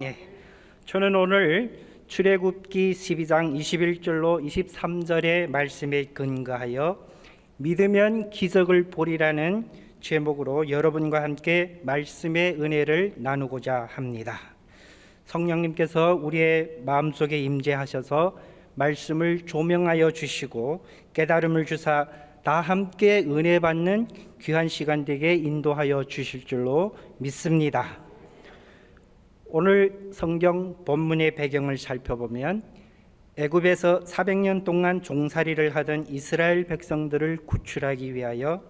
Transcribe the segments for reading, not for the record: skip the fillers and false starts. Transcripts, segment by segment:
예, 저는 오늘 출애굽기 12장 21절로 23절의 말씀에 근거하여 믿으면 기적을 보리라는 제목으로 여러분과 함께 말씀의 은혜를 나누고자 합니다. 성령님께서 우리의 마음속에 임재하셔서 말씀을 조명하여 주시고 깨달음을 주사 다 함께 은혜 받는 귀한 시간 되게 인도하여 주실 줄로 믿습니다. 오늘 성경 본문의 배경을 살펴보면 애굽에서 400년 동안 종살이를 하던 이스라엘 백성들을 구출하기 위하여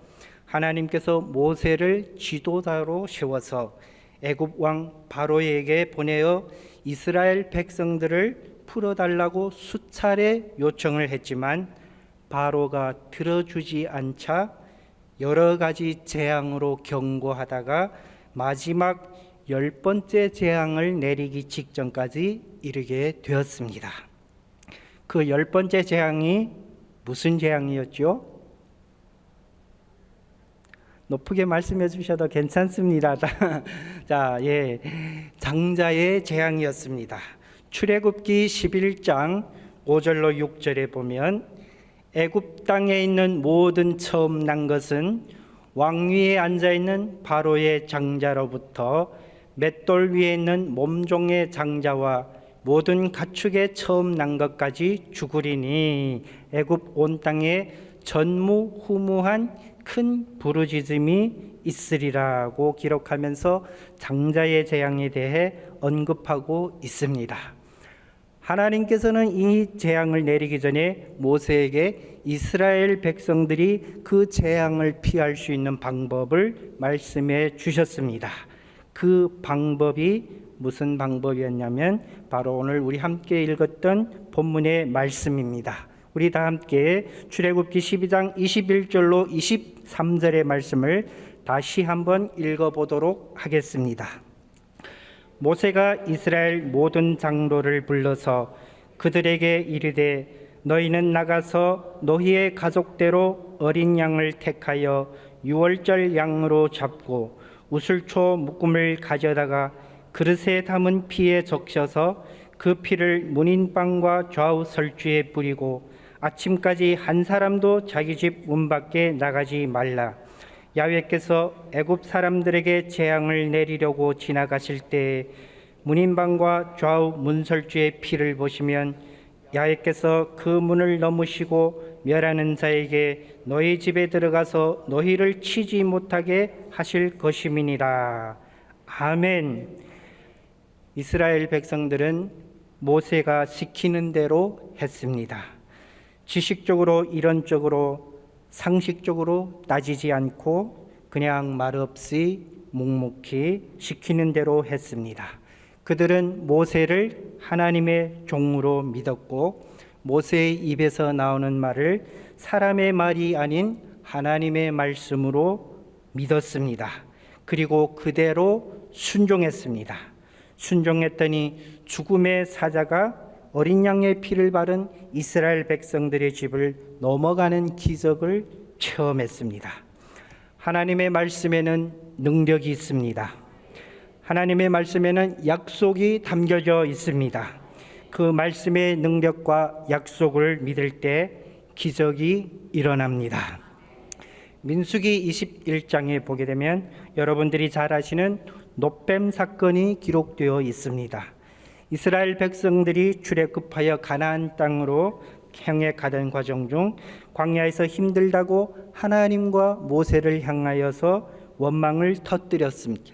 하나님께서 모세를 지도자로 세워서 애굽 왕 바로에게 보내어 이스라엘 백성들을 풀어달라고 수차례 요청을 했지만 바로가 들어주지 않자 여러 가지 재앙으로 경고하다가 마지막 10번째 재앙을 내리기 직전까지 이르게 되었습니다. 그 10번째 재앙이 무슨 재앙이었죠? 높게 말씀해 주셔도 괜찮습니다. 자, 장자의 재앙이었습니다. 출애굽기 11장 5절로 6절에 보면 애굽 땅에 있는 모든 처음 난 것은 왕위에 앉아 있는 바로의 장자로부터 맷돌 위에 있는 몸종의 장자와 모든 가축의 처음 난 것까지 죽으리니 애굽 온 땅에 전무후무한 큰 부르짖음이 있으리라고 기록하면서 장자의 재앙에 대해 언급하고 있습니다. 하나님께서는 이 재앙을 내리기 전에 모세에게 이스라엘 백성들이 그 재앙을 피할 수 있는 방법을 말씀해 주셨습니다. 그 방법이 무슨 방법이었냐면 바로 오늘 우리 함께 읽었던 본문의 말씀입니다. 우리 다 함께 출애굽기 12장 21절로 23절의 말씀을 다시 한번 읽어보도록 하겠습니다. 모세가 이스라엘 모든 장로를 불러서 그들에게 이르되 너희는 나가서 너희의 가족대로 어린 양을 택하여 유월절 양으로 잡고 우슬초 묶음을 가져다가 그릇에 담은 피에 적셔서 그 피를 문인방과 좌우 설주에 뿌리고 아침까지 한 사람도 자기 집 문 밖에 나가지 말라. 야훼께서 애굽 사람들에게 재앙을 내리려고 지나가실 때 문인방과 좌우 문설주의 피를 보시면 야훼께서 그 문을 넘으시고 멸하는 자에게 너희 집에 들어가서 너희를 치지 못하게 하실 것임이니라. 아멘. 이스라엘 백성들은 모세가 시키는 대로 했습니다. 지식적으로, 이론적으로, 상식적으로 따지지 않고 그냥 말없이 묵묵히 시키는 대로 했습니다. 그들은 모세를 하나님의 종으로 믿었고 모세의 입에서 나오는 말을 사람의 말이 아닌 하나님의 말씀으로 믿었습니다. 그리고 그대로 순종했습니다. 순종했더니 죽음의 사자가 어린 양의 피를 바른 이스라엘 백성들의 집을 넘어가는 기적을 체험했습니다. 하나님의 말씀에는 능력이 있습니다. 하나님의 말씀에는 약속이 담겨져 있습니다. 그 말씀의 능력과 약속을 믿을 때 기적이 일어납니다. 민수기 21장에 보게 되면 여러분들이 잘 아시는 놋뱀 사건이 기록되어 있습니다. 이스라엘 백성들이 출애굽하여 가나안 땅으로 향해 가던 과정 중 광야에서 힘들다고 하나님과 모세를 향하여서 원망을 터뜨렸습니다.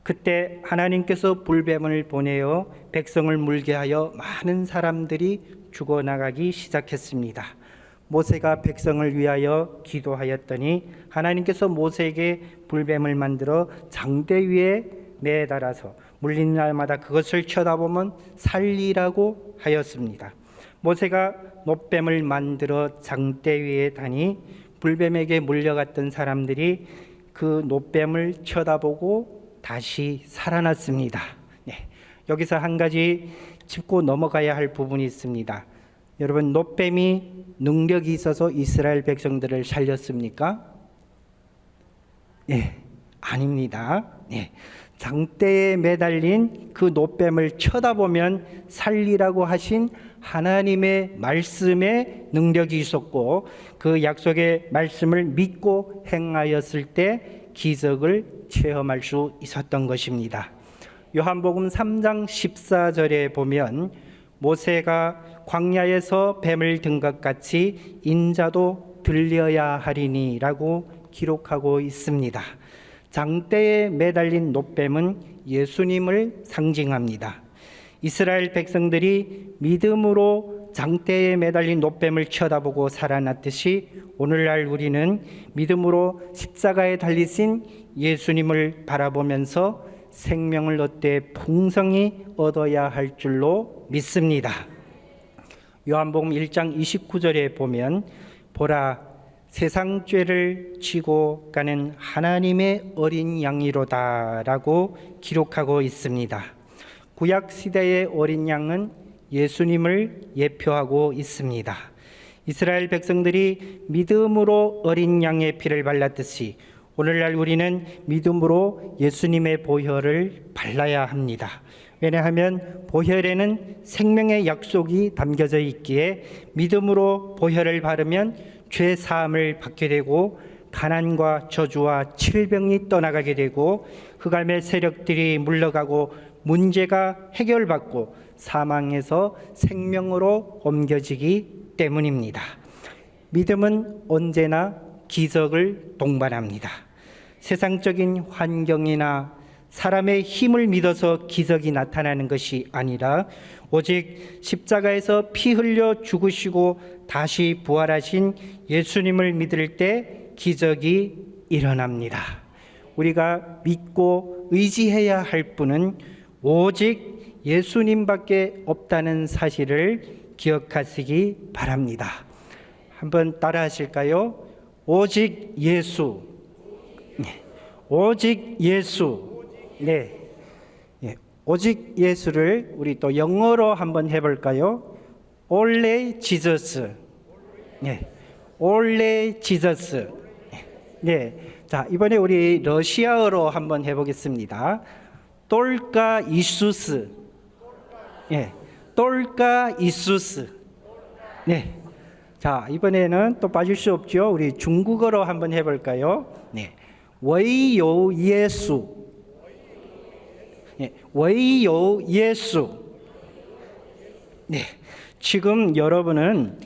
그때 하나님께서 불뱀을 보내어 백성을 물게 하여 많은 사람들이 죽어나가기 시작했습니다. 모세가 백성을 위하여 기도하였더니 하나님께서 모세에게 불뱀을 만들어 장대 위에 매달아서 물린 날마다 그것을 쳐다보면 살리라고 하였습니다. 모세가 놋뱀을 만들어 장대 위에 다니 불뱀에게 물려갔던 사람들이 그 놋뱀을 쳐다보고 다시 살아났습니다. 여기서 한 가지 짚고 넘어가야 할 부분이 있습니다. 여러분, 놋뱀이 능력이 있어서 이스라엘 백성들을 살렸습니까? 아닙니다. 장대에 매달린 그 노뱀을 쳐다보면 살리라고 하신 하나님의 말씀에 능력이 있었고, 그 약속의 말씀을 믿고 행하였을 때 기적을 체험할 수 있었던 것입니다. 요한복음 3장 14절에 보면 모세가 광야에서 뱀을 든 것 같이 인자도 들려야 하리니 라고 기록하고 있습니다. 장대에 매달린 노뱀은 예수님을 상징합니다. 이스라엘 백성들이 믿음으로 장대에 매달린 노뱀을 쳐다보고 살아났듯이 오늘날 우리는 믿음으로 십자가에 달리신 예수님을 바라보면서 생명을 얻되 풍성히 얻어야 할 줄로 믿습니다. 요한복음 1장 29절에 보면 보라, 세상 죄를 지고 가는 하나님의 어린 양이로다 라고 기록하고 있습니다. 구약 시대의 어린 양은 예수님을 예표하고 있습니다. 이스라엘 백성들이 믿음으로 어린 양의 피를 발랐듯이 오늘날 우리는 믿음으로 예수님의 보혈을 발라야 합니다. 왜냐하면 보혈에는 생명의 약속이 담겨져 있기에 믿음으로 보혈을 바르면 죄 사함을 받게 되고 가난과 저주와 질병이 떠나가게 되고 흑암의 세력들이 물러가고 문제가 해결받고 사망에서 생명으로 옮겨지기 때문입니다. 믿음은 언제나 기적을 동반합니다. 세상적인 환경이나 사람의 힘을 믿어서 기적이 나타나는 것이 아니라 오직 십자가에서 피 흘려 죽으시고 다시 부활하신 예수님을 믿을 때 기적이 일어납니다. 우리가 믿고 의지해야 할 분은 오직 예수님밖에 없다는 사실을 기억하시기 바랍니다. 한번 따라 하실까요? 오직 예수. 네. 오직 예수. 네. 네. 오직 예수를 우리 또 영어로 한번 해볼까요? Only Jesus. 네. Only Jesus. 네. 자, 이번에 우리 러시아어로 한번 해보겠습니다. Только 이수스. 네. Только 이수스. 네. 자, 이번에는 또 빠질 수 없죠. 우리 중국어로 한번 해볼까요? 네. 唯有 예수. 네. 唯有 예수. 네. 지금 여러분은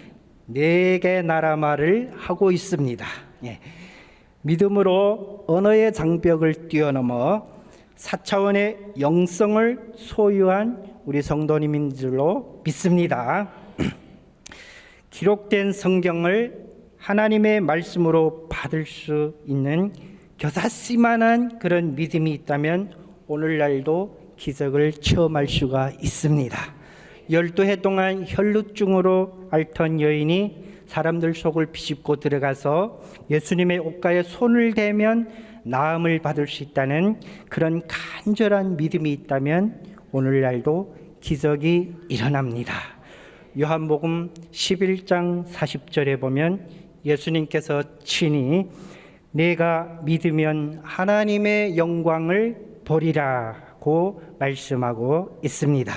4개 나라 말을 하고 있습니다. 네. 믿음으로 언어의 장벽을 뛰어넘어 4차원의 영성을 소유한 우리 성도님인 줄로 믿습니다. 기록된 성경을 하나님의 말씀으로 받을 수 있는 겨자씨만한 그런 믿음이 있다면 오늘날도 기적을 체험할 수가 있습니다. 12해 동안 혈루증으로 앓던 여인이 사람들 속을 비집고 들어가서 예수님의 옷가에 손을 대면 나음을 받을 수 있다는 그런 간절한 믿음이 있다면 오늘날도 기적이 일어납니다. 요한복음 11장 40절에 보면 예수님께서 친히 내가 믿으면 하나님의 영광을 보리라고 말씀하고 있습니다.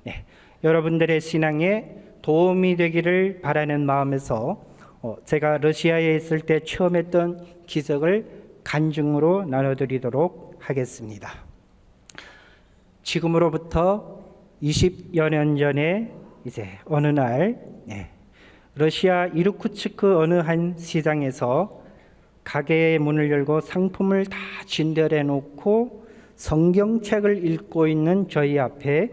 네, 여러분들의 신앙에 도움이 되기를 바라는 마음에서 제가 러시아에 있을 때 처음 했던 기적을 간증으로 나눠드리도록 하겠습니다. 지금으로부터 20여 년 전에 이제 어느 날 러시아 이르쿠츠크 어느 한 시장에서 가게의 문을 열고 상품을 다 진열해 놓고 성경책을 읽고 있는 저희 앞에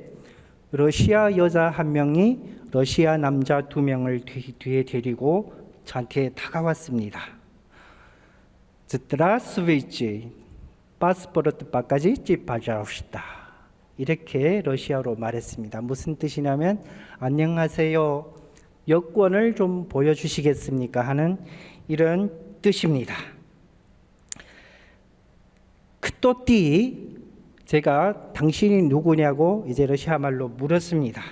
러시아 여자 한 명이 러시아 남자 2명을 뒤에 데리고 저한테 다가왔습니다. Здравствуйте, паспорт покажите, пожалуйста. 이렇게 러시아로 말했습니다. 무슨 뜻이냐면 안녕하세요, 여권을 좀 보여주시겠습니까? 하는 이런 뜻입니다. Кто ты? 제가 당신이 누구냐고 이제 러시아 말로 물었습니다.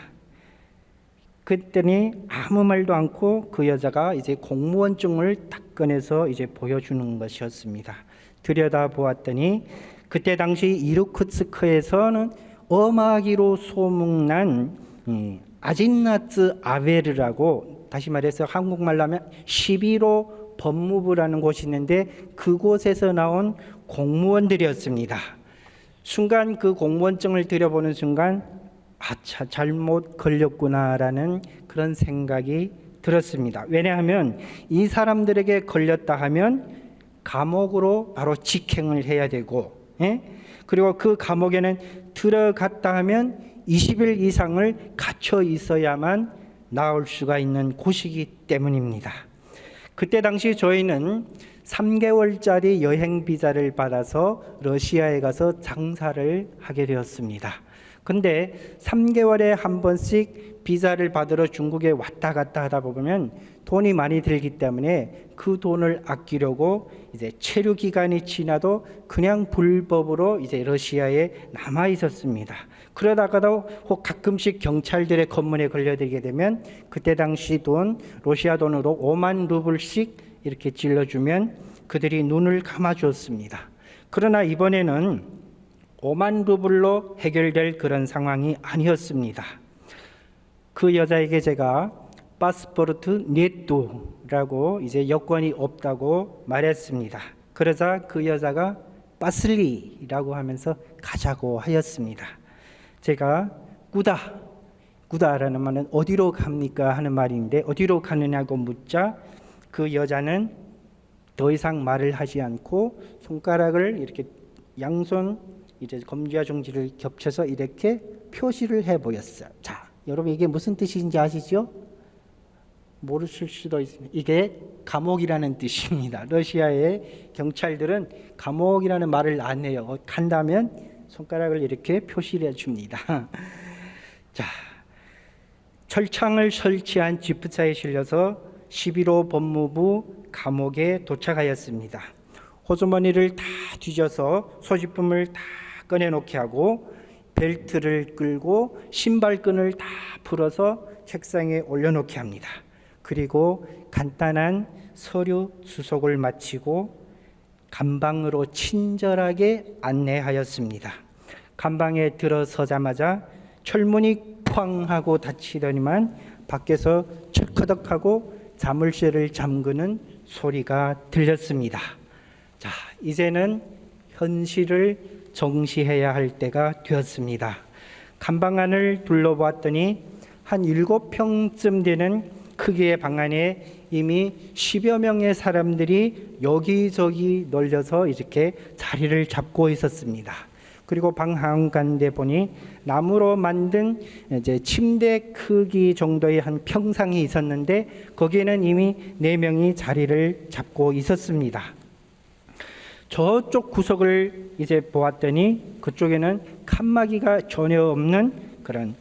그랬더니 아무 말도 않고 그 여자가 이제 공무원증을 딱 꺼내서 이제 보여주는 것이었습니다. 들여다 보았더니 그때 당시 이르쿠츠크에서는 어마하기로 소문난 아진나츠 아베르라고, 다시 말해서 한국말로 하면 11호 법무부라는 곳이 있는데 그곳에서 나온 공무원들이었습니다. 순간 그 공무원증을 들여보는 순간 아차, 잘못 걸렸구나라는 그런 생각이 들었습니다. 왜냐하면 이 사람들에게 걸렸다 하면 감옥으로 바로 직행을 해야 되고, 그리고 그 감옥에는 들어갔다 하면 20일 이상을 갇혀 있어야만 나올 수가 있는 곳이기 때문입니다. 그때 당시 저희는 3개월짜리 여행 비자를 받아서 러시아에 가서 장사를 하게 되었습니다. 근데 3개월에 한 번씩 비자를 받으러 중국에 왔다 갔다 하다 보면 돈이 많이 들기 때문에 그 돈을 아끼려고 이제 체류 기간이 지나도 그냥 불법으로 이제 러시아에 남아 있었습니다. 그러다가도 혹 가끔씩 경찰들의 검문에 걸려들게 되면 그때 당시 돈, 러시아 돈으로 5만 루블씩 이렇게 찔러주면 그들이 눈을 감아주었습니다. 그러나 이번에는 5만 루블로 해결될 그런 상황이 아니었습니다. 그 여자에게 제가 파스포르트 네뚜라고 이제 여권이 없다고 말했습니다. 그러자 그 여자가 빠슬리라고 하면서 가자고 하였습니다. 제가 꾸다라는 말은 어디로 갑니까 하는 말인데 어디로 가느냐고 묻자 그 여자는 더 이상 말을 하지 않고 손가락을 이렇게 양손 이제 검지와 중지를 겹쳐서 이렇게 표시를 해 보였어요. 자, 여러분 이게 무슨 뜻인지 아시죠? 모르실 수도 있습니다. 이게 감옥이라는 뜻입니다. 러시아의 경찰들은 감옥이라는 말을 안 해요. 간다면 손가락을 이렇게 표시를 해줍니다. 자, 철창을 설치한 지프차에 실려서 11호 법무부 감옥에 도착하였습니다. 호주머니를 다 뒤져서 소지품을 다 꺼내놓게 하고 벨트를 끌고 신발끈을 다 풀어서 책상에 올려놓게 합니다. 그리고 간단한 서류 수속을 마치고 감방으로 친절하게 안내하였습니다. 감방에 들어서자마자 철문이 쾅 하고 닫히더니만 밖에서 철커덕하고 자물쇠를 잠그는 소리가 들렸습니다. 자, 이제는 현실을 정시해야 할 때가 되었습니다. 감방 안을 둘러보았더니 한 7평쯤 되는 크기의 방 안에 이미 10여 명의 사람들이 여기저기 널려서 이렇게 자리를 잡고 있었습니다. 그리고 방 한가운데 보니 나무로 만든 이제 침대 크기 정도의 한 평상이 있었는데 거기에는 이미 4명이 자리를 잡고 있었습니다. 저쪽 구석을 이제 보았더니 그쪽에는 칸막이가 전혀 없는 그런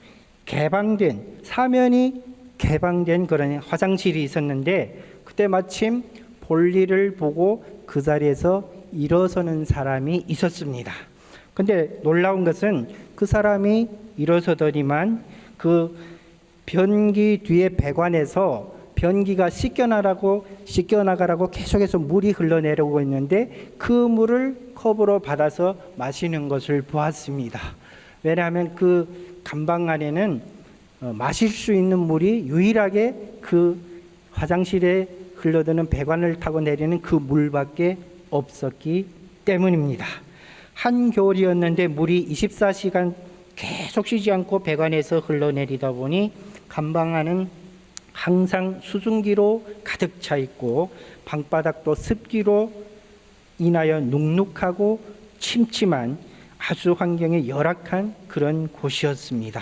개방된 사면이 개방된 그런 화장실이 있었는데 그때 마침 볼일을 보고 그 자리에서 일어서는 사람이 있었습니다. 근데 놀라운 것은 그 사람이 일어서더니만 그 변기 뒤에 배관에서 변기가 씻겨나가라고 계속해서 물이 흘러내려오고 있는데 그 물을 컵으로 받아서 마시는 것을 보았습니다. 왜냐하면 그 감방 안에는 마실 수 있는 물이 유일하게 그 화장실에 흘러드는 배관을 타고 내리는 그 물밖에 없었기 때문입니다. 한겨울이었는데 물이 24시간 계속 쉬지 않고 배관에서 흘러내리다 보니 감방 안은 항상 수증기로 가득 차 있고 방바닥도 습기로 인하여 눅눅하고 침침한 아주 환경이 열악한 그런 곳이었습니다.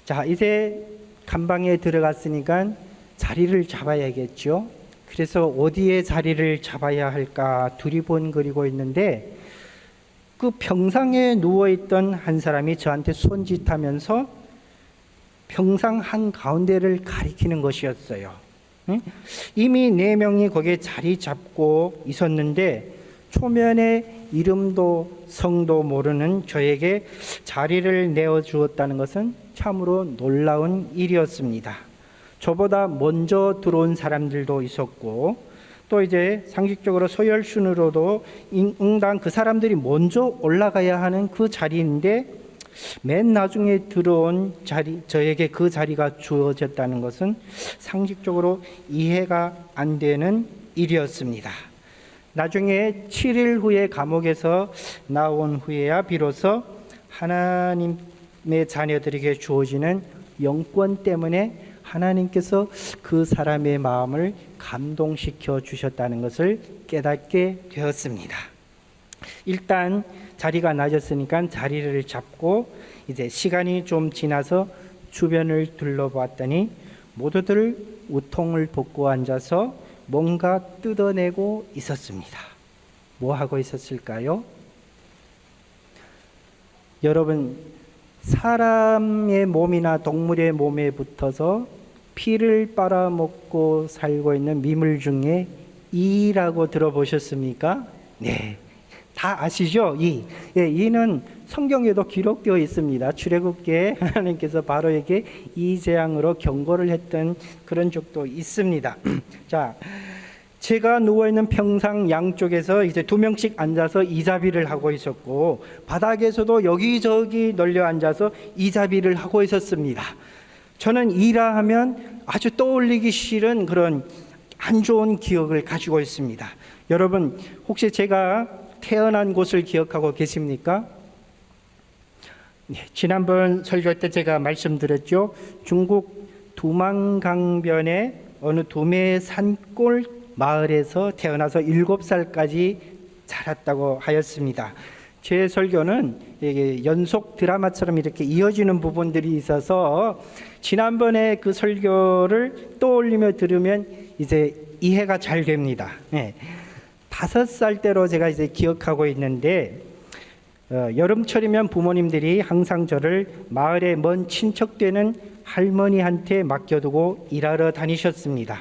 자, 이제 감방에 들어갔으니까 자리를 잡아야겠죠. 그래서 어디에 자리를 잡아야 할까 두리번거리고 있는데 그 평상에 누워있던 한 사람이 저한테 손짓하면서 평상 한 가운데를 가리키는 것이었어요. 이미 4명이 거기에 자리 잡고 있었는데 초면에 이름도 성도 모르는 저에게 자리를 내어주었다는 것은 참으로 놀라운 일이었습니다. 저보다 먼저 들어온 사람들도 있었고 또 이제 상식적으로 서열순으로도 응당 그 사람들이 먼저 올라가야 하는 그 자리인데 맨 나중에 들어온 자리, 저에게 그 자리가 주어졌다는 것은 상식적으로 이해가 안 되는 일이었습니다. 나중에 7일 후에 감옥에서 나온 후에야 비로소 하나님의 자녀들에게 주어지는 영권 때문에 하나님께서 그 사람의 마음을 감동시켜 주셨다는 것을 깨닫게 되었습니다. 일단 자리가 낮았으니까 자리를 잡고 이제 시간이 좀 지나서 주변을 둘러봤더니 모두들 우통을 벗고 앉아서 뭔가 뜯어내고 있었습니다. 뭐 하고 있었을까요? 여러분, 사람의 몸이나 동물의 몸에 붙어서 피를 빨아먹고 살고 있는 미물 중에 이라고 들어보셨습니까? 네, 다 아시죠? 이는 성경에도 기록되어 있습니다. 출애굽기에 하나님께서 바로에게 이 재앙으로 경고를 했던 그런 적도 있습니다. 자, 제가 누워있는 평상 양쪽에서 이제 2명씩 앉아서 이자비를 하고 있었고, 바닥에서도 여기저기 널려 앉아서 이자비를 하고 있었습니다. 저는 이라 하면 아주 떠올리기 싫은 그런 안 좋은 기억을 가지고 있습니다. 여러분, 혹시 제가 태어난 곳을 기억하고 계십니까? 네, 지난번 설교 때 제가 말씀드렸죠. 중국 두만강변의 어느 두메 산골 마을에서 태어나서 7살까지 자랐다고 하였습니다. 제 설교는 이게 연속 드라마처럼 이렇게 이어지는 부분들이 있어서 지난번에 그 설교를 떠올리며 들으면 이제 이해가 잘 됩니다. 네. 5살 때로 제가 이제 기억하고 있는데, 여름철이면 부모님들이 항상 저를 마을의 먼 친척 되는 할머니한테 맡겨두고 일하러 다니셨습니다.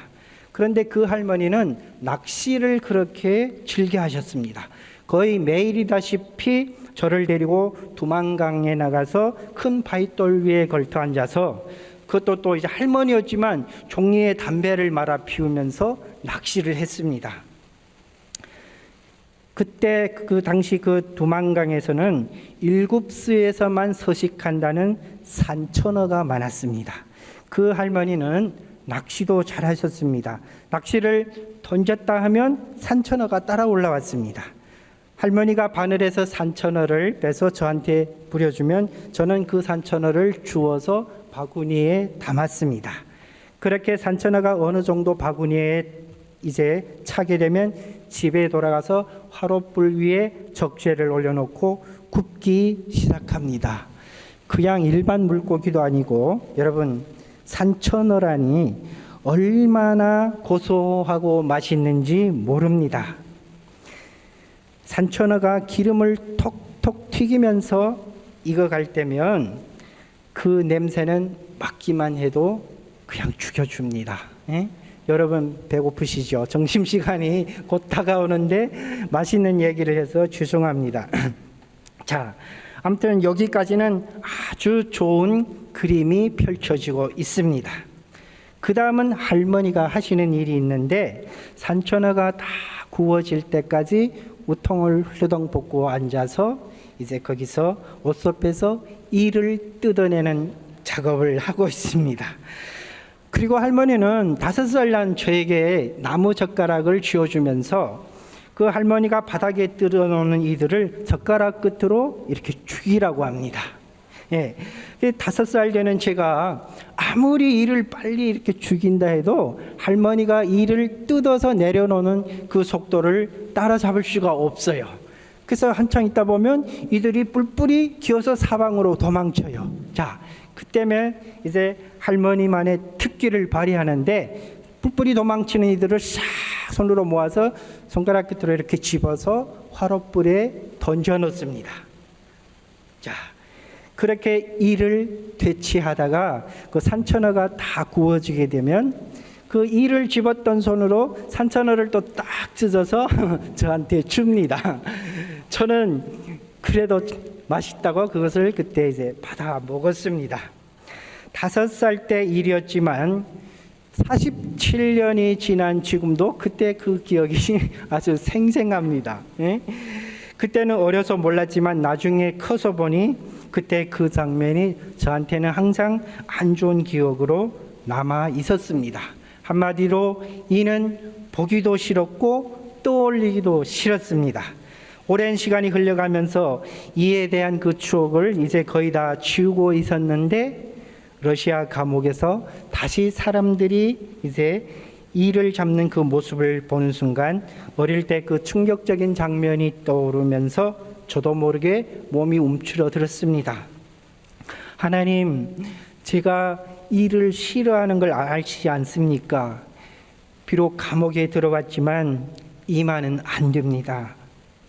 그런데 그 할머니는 낚시를 그렇게 즐겨 하셨습니다. 거의 매일이다시피 저를 데리고 두만강에 나가서 큰 바위돌 위에 걸터 앉아서, 그것도 또 이제 할머니였지만 종이에 담배를 말아 피우면서 낚시를 했습니다. 그때 그 당시 그 두만강에서는 7수에서만 서식한다는 산천어가 많았습니다. 그 할머니는 낚시도 잘하셨습니다. 낚시를 던졌다 하면 산천어가 따라 올라왔습니다. 할머니가 바늘에서 산천어를 빼서 저한테 부려주면 저는 그 산천어를 주워서 바구니에 담았습니다. 그렇게 산천어가 어느 정도 바구니에 이제 차게 되면 집에 돌아가서 화롯불 위에 적재를 올려놓고 굽기 시작합니다. 그냥 일반 물고기도 아니고, 여러분, 산천어라니 얼마나 고소하고 맛있는지 모릅니다. 산천어가 기름을 톡톡 튀기면서 익어갈 때면 그 냄새는 맡기만 해도 그냥 죽여줍니다. 예? 여러분 배고프시죠? 점심시간이 곧 다가오는데 맛있는 얘기를 해서 죄송합니다. 자, 아무튼 여기까지는 아주 좋은 그림이 펼쳐지고 있습니다. 그 다음은 할머니가 하시는 일이 있는데, 산천어가 다 구워질 때까지 우통을 훌러덩 벗고 앉아서 이제 거기서 옷섭에서 이를 뜯어내는 작업을 하고 있습니다. 그리고 할머니는 5살 난 저에게 나무 젓가락을 쥐어주면서 그 할머니가 바닥에 뜯어놓는 이들을 젓가락 끝으로 이렇게 죽이라고 합니다. 예, 5살 되는 제가 아무리 이를 빨리 이렇게 죽인다 해도 할머니가 이를 뜯어서 내려놓는 그 속도를 따라잡을 수가 없어요. 그래서 한창 있다 보면 이들이 뿔뿔이 기어서 사방으로 도망쳐요. 자, 그때면 이제 할머니만의 특기를 발휘하는데, 뿔뿔이 도망치는 이들을 싹 손으로 모아서 손가락 끝으로 이렇게 집어서 화롯불에 던져 놓습니다. 자, 그렇게 이를 되치하다가 그 산천어가 다 구워지게 되면 그 이를 집었던 손으로 산천어를 또 딱 찢어서 저한테 줍니다. 저는 그래도 맛있다고 그것을 그때 이제 받아 먹었습니다. 5살 때 일이었지만 47년이 지난 지금도 그때 그 기억이 아주 생생합니다. 예? 그때는 어려서 몰랐지만 나중에 커서 보니 그때 그 장면이 저한테는 항상 안 좋은 기억으로 남아 있었습니다. 한마디로 이는 보기도 싫었고 떠올리기도 싫었습니다. 오랜 시간이 흘러가면서 이에 대한 그 추억을 이제 거의 다 지우고 있었는데 러시아 감옥에서 다시 사람들이 이제 이를 잡는 그 모습을 보는 순간 어릴 때 그 충격적인 장면이 떠오르면서 저도 모르게 몸이 움츠러들었습니다. 하나님, 제가 이를 싫어하는 걸 아시지 않습니까? 비록 감옥에 들어갔지만 이만은 안 됩니다.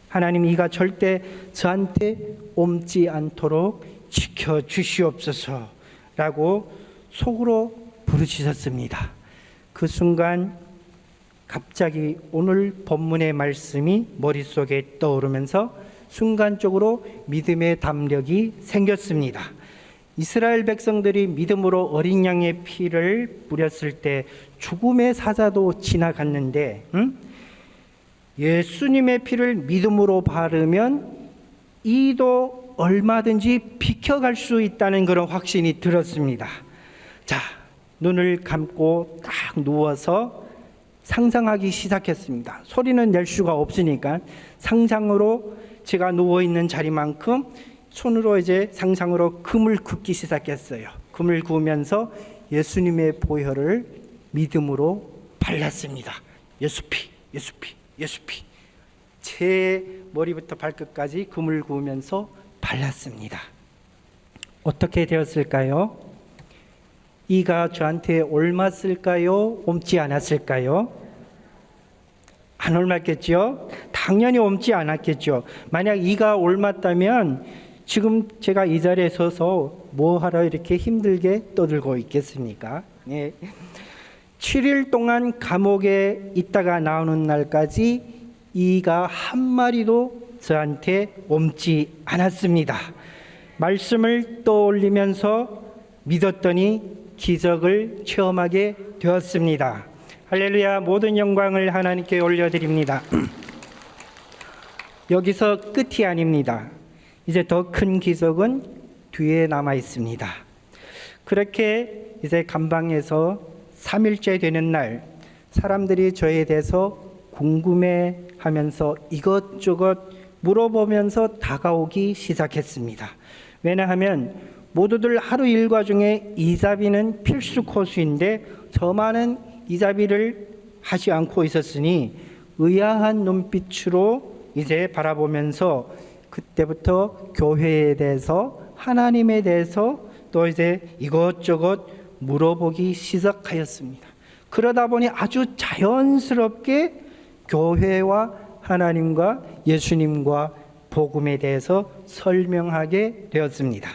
하나님, 이가 절대 저한테 옮지 않도록 지켜주시옵소서 라고 속으로 부르짖었습니다. 그 순간 갑자기 오늘 본문의 말씀이 머릿속에 떠오르면서 순간적으로 믿음의 담력이 생겼습니다. 이스라엘 백성들이 믿음으로 어린 양의 피를 뿌렸을 때 죽음의 사자도 지나갔는데 예수님의 피를 믿음으로 바르면 이도 얼마든지 비켜갈 수 있다는 그런 확신이 들었습니다. 자, 눈을 감고 딱 누워서 상상하기 시작했습니다. 소리는 낼 수가 없으니까 상상으로 제가 누워있는 자리만큼 손으로 이제 상상으로 금을 긋기 시작했어요. 금을 구우면서 예수님의 보혈을 믿음으로 발랐습니다. 예수피, 예수피, 예수피. 제 머리부터 발끝까지 금을 구우면서 발랐습니다. 어떻게 되었을까요? 이가 저한테 옮았을까요? 옮지 않았을까요? 안 옮았겠죠? 당연히 옮지 않았겠죠. 만약 이가 옮았다면 지금 제가 이 자리에 서서 뭐하러 이렇게 힘들게 떠들고 있겠습니까? 예. 7일 동안 감옥에 있다가 나오는 날까지 이가 한 마리도 저한테 옮지 않았습니다. 말씀을 떠올리면서 믿었더니 기적을 체험하게 되었습니다. 할렐루야. 모든 영광을 하나님께 올려드립니다. 여기서 끝이 아닙니다. 이제 더 큰 기적은 뒤에 남아 있습니다. 그렇게 이제 감방에서 3일째 되는 날 사람들이 저에 대해서 궁금해하면서 이것저것 물어보면서 다가오기 시작했습니다. 왜냐하면 모두들 하루 일과 중에 이자비는 필수 코스인데 저만은 이자비를 하지 않고 있었으니 의아한 눈빛으로 이제 바라보면서 그때부터 교회에 대해서 하나님에 대해서 또 이제 이것저것 물어보기 시작하였습니다. 그러다 보니 아주 자연스럽게 교회와 하나님과 예수님과 복음에 대해서 설명하게 되었습니다.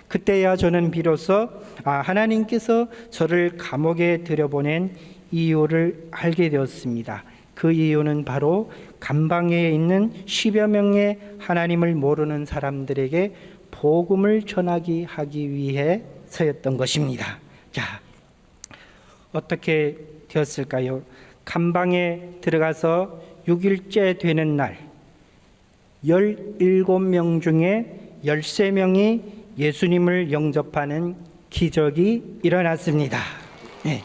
그때야 저는 비로소 하나님께서 저를 감옥에 들여보낸 이유를 알게 되었습니다. 그 이유는 바로 감방에 있는 10여 명의 하나님을 모르는 사람들에게 복음을 전하기 하기 위해서였던 것입니다. 자, 어떻게 되었을까요? 감방에 들어가서 6일째 되는 날 17명 중에 13명이 예수님을 영접하는 기적이 일어났습니다. 네.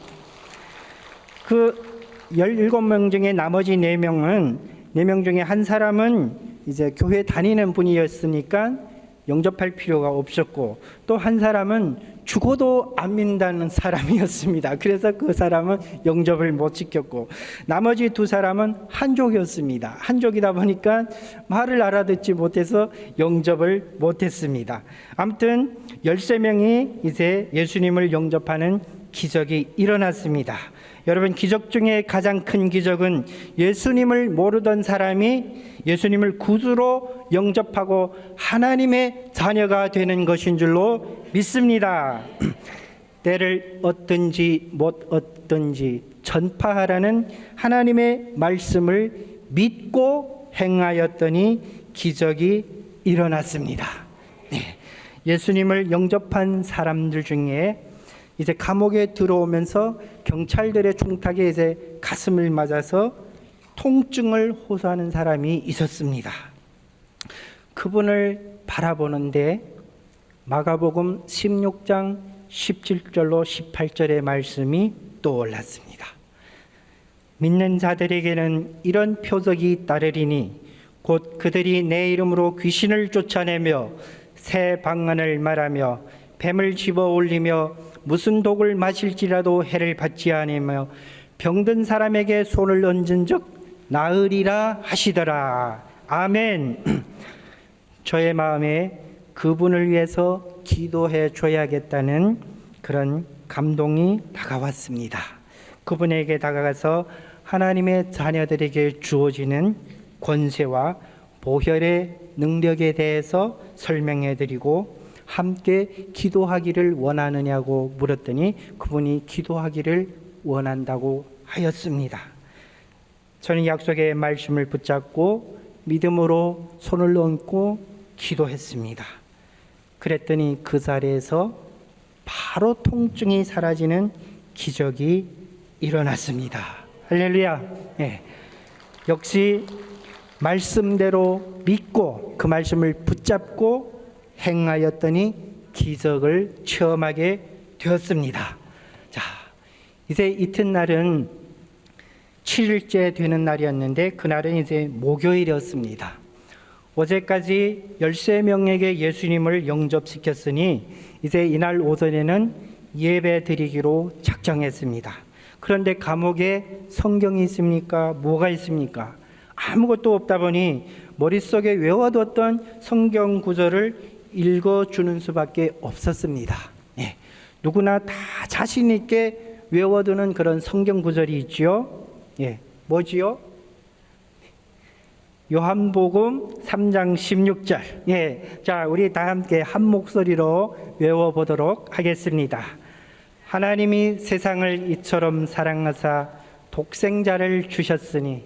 그 17명 중에 나머지 4명 중에 한 사람은 이제 교회 다니는 분이었으니까 영접할 필요가 없었고 또 한 사람은 죽어도 안 믿는다는 사람이었습니다. 그래서 그 사람은 영접을 못 지켰고 나머지 2사람은 한족이었습니다. 한족이다 보니까 말을 알아듣지 못해서 영접을 못했습니다. 아무튼 13명이 이제 예수님을 영접하는 기적이 일어났습니다. 여러분, 기적 중에 가장 큰 기적은 예수님을 모르던 사람이 예수님을 구주로 영접하고 하나님의 자녀가 되는 것인 줄로 믿습니다. 때를 얻든지 못 얻든지 전파하라는 하나님의 말씀을 믿고 행하였더니 기적이 일어났습니다. 네. 예수님을 영접한 사람들 중에 이제 감옥에 들어오면서 경찰들의 총탁에 이제 가슴을 맞아서 통증을 호소하는 사람이 있었습니다. 그분을 바라보는데 마가복음 16장 17절로 18절의 말씀이 떠올랐습니다. 믿는 자들에게는 이런 표적이 따르리니 곧 그들이 내 이름으로 귀신을 쫓아내며 새 방언을 말하며 뱀을 집어 올리며 무슨 독을 마실지라도 해를 받지 않으며 병든 사람에게 손을 얹은 적 나으리라 하시더라. 아멘. 저의 마음에 그분을 위해서 기도해 줘야겠다는 그런 감동이 다가왔습니다. 그분에게 다가가서 하나님의 자녀들에게 주어지는 권세와 보혈의 능력에 대해서 설명해 드리고 함께 기도하기를 원하느냐고 물었더니 그분이 기도하기를 원한다고 하였습니다. 저는 약속의 말씀을 붙잡고 믿음으로 손을 얹고 기도했습니다. 그랬더니 그 자리에서 바로 통증이 사라지는 기적이 일어났습니다. 할렐루야. 네. 역시 말씀대로 믿고 그 말씀을 붙잡고 행하였더니 기적을 체험하게 되었습니다. 자, 이제 이튿날은 7일째 되는 날이었는데 그날은 이제 목요일이었습니다. 어제까지 13명에게 예수님을 영접시켰으니 이제 이날 오전에는 예배 드리기로 작정했습니다. 그런데 감옥에 성경이 있습니까? 뭐가 있습니까? 아무것도 없다 보니 머릿속에 외워뒀던 성경 구절을 읽어주는 수밖에 없었습니다. 예, 누구나 다 자신 있게 외워두는 그런 성경 구절이 있지요. 예, 뭐지요? 요한복음 3장 16절. 예, 자, 우리 다 함께 한 목소리로 외워보도록 하겠습니다. 하나님이 세상을 이처럼 사랑하사 독생자를 주셨으니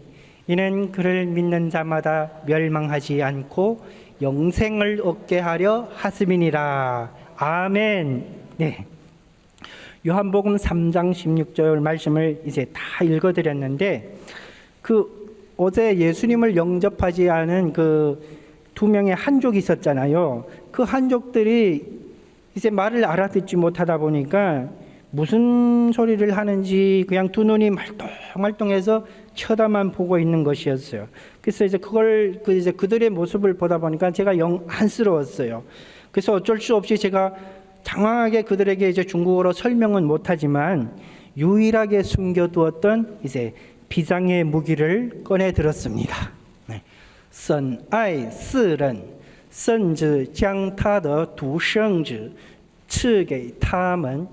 이는 그를 믿는 자마다 멸망하지 않고 영생을 얻게 하려 하심이니라. 아멘. 네. 요한복음 3장 16절 말씀을 이제 다 읽어드렸는데 어제 예수님을 영접하지 않은 그 두 명의 한족이 있었잖아요. 그 한족들이 이제 말을 알아듣지 못하다 보니까 무슨 소리를 하는지 그냥 두 눈이 말똥말똥해서 쳐다만 보고 있는 것이었어요. 그래서 이제 그들의 모습을 보다 보니까 제가 영 안쓰러웠어요. 그래서 어쩔 수 없이 제가 장황하게 그들에게 이제 중국어로 설명은 못하지만 유일하게 숨겨두었던 이제 비장의 무기를 꺼내 들었습니다. 神爱世人甚至将他的独生子赐给他们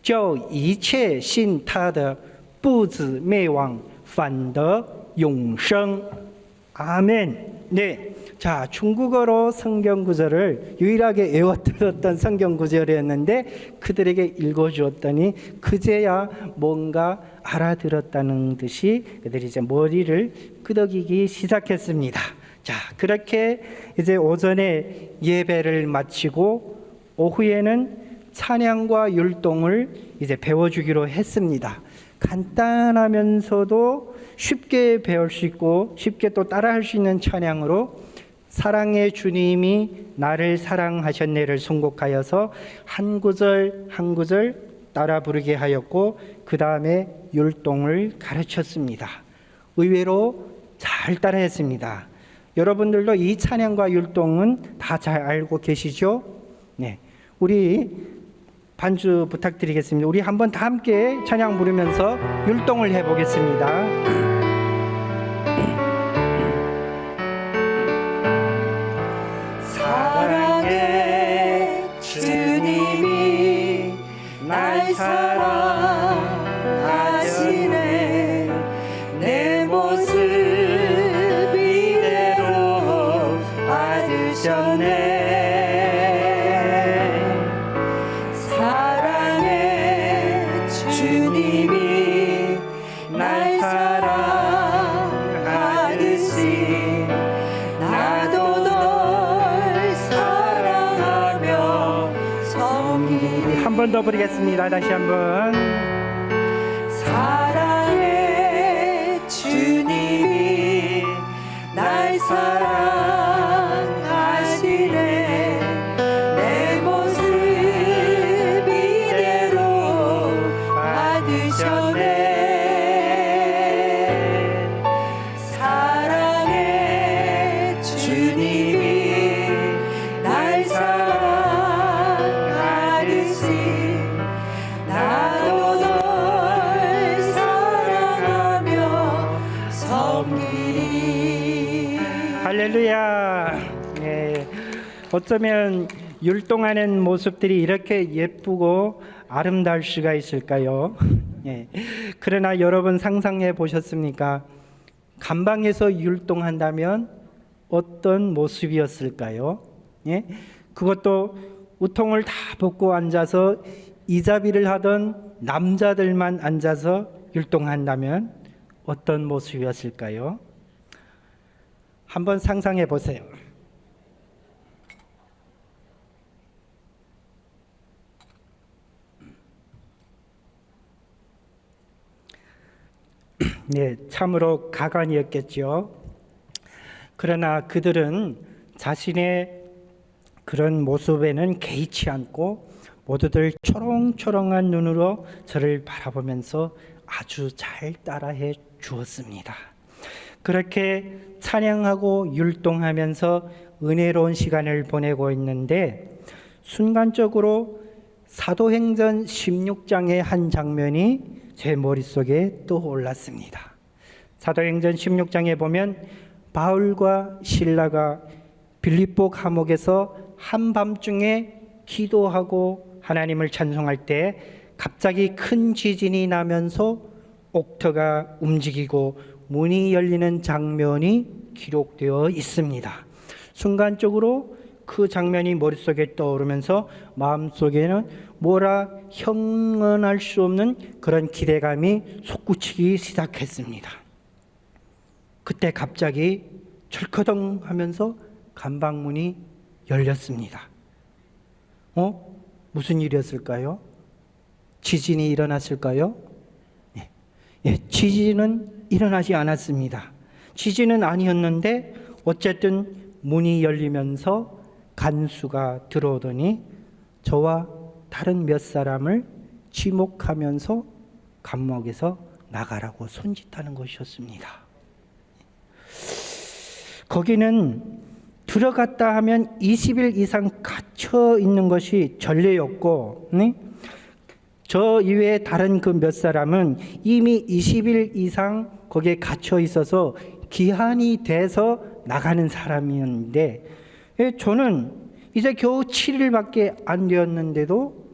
叫一切信他的不至灭亡反得永生. 아멘. 네. 자, 중국어로 성경 구절을 유일하게 외워들었던 성경 구절이었는데 그들에게 읽어주었더니 그제야 뭔가 알아들었다는 듯이 그들이 이제 머리를 끄덕이기 시작했습니다. 자, 그렇게 이제 오전에 예배를 마치고 오후에는 찬양과 율동을 이제 배워주기로 했습니다. 간단하면서도 쉽게 배울 수 있고 쉽게 또 따라할 수 있는 찬양으로 사랑의 주님이 나를 사랑하셨네를 선곡하여서 한 구절 한 구절 따라 부르게 하였고 그 다음에 율동을 가르쳤습니다. 의외로 잘 따라했습니다. 여러분들도 이 찬양과 율동은 다 잘 알고 계시죠? 네, 우리 반주 부탁드리겠습니다. 우리 한번 다 함께 찬양 부르면서 율동을 해보겠습니다. 사랑의 주님이 날 사랑하시네 내 모습 이대로 받으셨네 사랑의 주님이 날 사랑하듯이 나도 널 사랑하며 섬기리 번 더 부르겠습니다. 다시 한번. 사랑의 주님이 날 사랑하시네. 내 모습 이대로 받으셨네. 사랑의 주님이 날 사랑하듯이 나도 널 사랑하며 섬기리. 할렐루야. 네. 어쩌면 율동하는 모습들이 이렇게 예쁘고 아름다울 수가 있을까요? 예. 그러나 여러분 상상해 보셨습니까? 감방에서 율동한다면 어떤 모습이었을까요? 예? 그것도 우통을 다 벗고 앉아서 이자비를 하던 남자들만 앉아서 율동한다면 어떤 모습이었을까요? 한번 상상해 보세요. 네, 참으로 가관이었겠죠. 그러나 그들은 자신의 그런 모습에는 개의치 않고 모두들 초롱초롱한 눈으로 저를 바라보면서 아주 잘 따라해 주었습니다. 그렇게 찬양하고 율동하면서 은혜로운 시간을 보내고 있는데 순간적으로 사도행전 16장의 한 장면이 제 머릿속에 떠올랐습니다. 사도행전 16장에 보면 바울과 실라가 빌립보 감옥에서 한밤중에 기도하고 하나님을 찬송할 때 갑자기 큰 지진이 나면서 옥터가 움직이고 문이 열리는 장면이 기록되어 있습니다. 순간적으로 그 장면이 머릿속에 떠오르면서 마음속에는 뭐라 형언할 수 없는 그런 기대감이 솟구치기 시작했습니다. 그때 갑자기 철커덩 하면서 감방문이 열렸습니다. 무슨 일이었을까요? 지진이 일어났을까요? 지진은 일어나지 않았습니다. 지진은 아니었는데 어쨌든 문이 열리면서 간수가 들어오더니 저와 다른 몇 사람을 지목하면서 감옥에서 나가라고 손짓하는 것이었습니다. 거기는 들어갔다 하면 20일 이상 갇혀 있는 것이 전례였고, 저 이외에 다른 그 몇 사람은 이미 20일 이상 거기에 갇혀 있어서 기한이 돼서 나가는 사람이었는데 저는 이제 겨우 7일밖에 안 되었는데도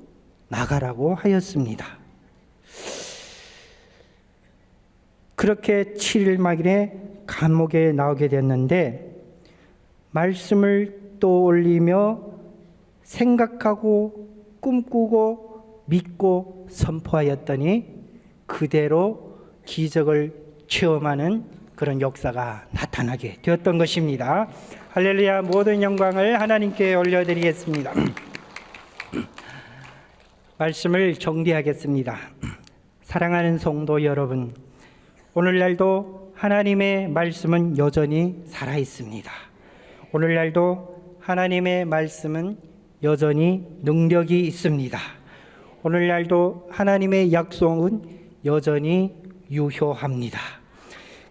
나가라고 하였습니다. 그렇게 7일 만에 감옥에 나오게 됐는데 말씀을 떠올리며 생각하고 꿈꾸고 믿고 선포하였더니 그대로 기적을 체험하는 그런 역사가 나타나게 되었던 것입니다. 할렐루야. 모든 영광을 하나님께 올려드리겠습니다. 말씀을 정리하겠습니다. 사랑하는 성도 여러분, 오늘날도 하나님의 말씀은 여전히 살아있습니다. 오늘날도 하나님의 말씀은 여전히 능력이 있습니다. 오늘날도 하나님의 약속은 여전히 유효합니다.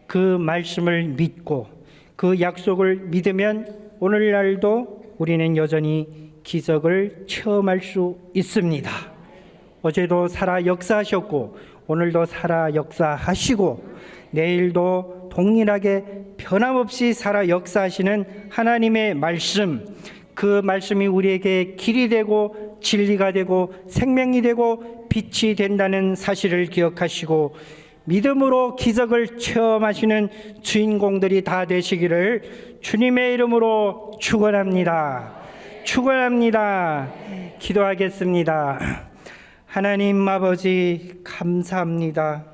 그 말씀을 믿고 그 약속을 믿으면 오늘날도 우리는 여전히 기적을 체험할 수 있습니다. 어제도 살아 역사하셨고 오늘도 살아 역사하시고 내일도 동일하게 변함없이 살아 역사하시는 하나님의 말씀, 그 말씀이 우리에게 길이 되고 진리가 되고 생명이 되고 빛이 된다는 사실을 기억하시고 믿음으로 기적을 체험하시는 주인공들이 다 되시기를 주님의 이름으로 축원합니다. 축원합니다. 기도하겠습니다. 하나님 아버지 감사합니다.